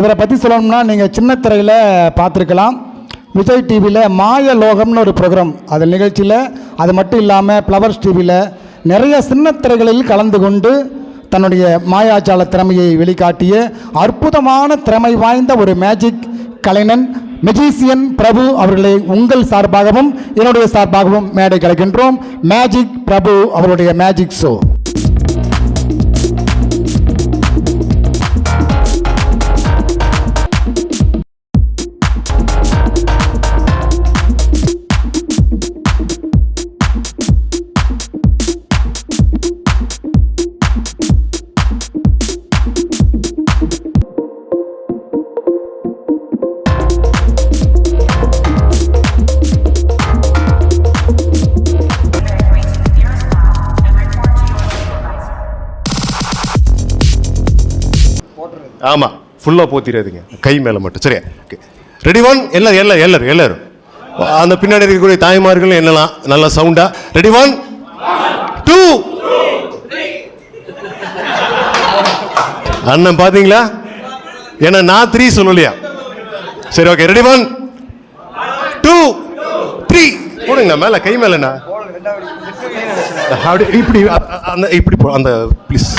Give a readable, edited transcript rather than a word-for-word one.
இவரை பற்றி சொல்லணும்னா நீங்கள் சின்ன திரையில் பார்த்துருக்கலாம். விஜய் டிவியில் மாய லோகம்னு ஒரு ப்ரோக்ராம், அது நிகழ்ச்சியில் அது மட்டும் இல்லாமல் ஃப்ளவர்ஸ் டிவியில் நிறைய சின்ன திரைகளில் கலந்து கொண்டு தன்னுடைய மாயாஜால திறமையை வெளிக்காட்டிய அற்புதமான திறமை வாய்ந்த ஒரு மேஜிக் கலைஞன் மெஜிசியன் பிரபு அவர்களை உங்கள் சார்பாகவும் என்னுடைய சார்பாகவும் மேடை கலைக்கின்றோம். மேஜிக் பிரபு அவருடைய மேஜிக் ஷோ. ஆமாம், ஃபுல்லாக போத்திடாதீங்க, கை மேலே மட்டும். சரியா? Okay, ready one. எல்லாரும் அந்த பின்னாடி இருக்கக்கூடிய தாய்மார்கள் என்னலாம் நல்லா சவுண்டா. ரெடி 1 2 அண்ணன் பார்த்தீங்களா? ஏன்னா நான் 3 சொல்லலையா? சரி, ஓகே, ரெடி 1 2 3 போடுங்க மேலே, கை மேலேண்ணா. அப்படி இப்படி அந்த இப்படி அந்த ப்ளீஸ்.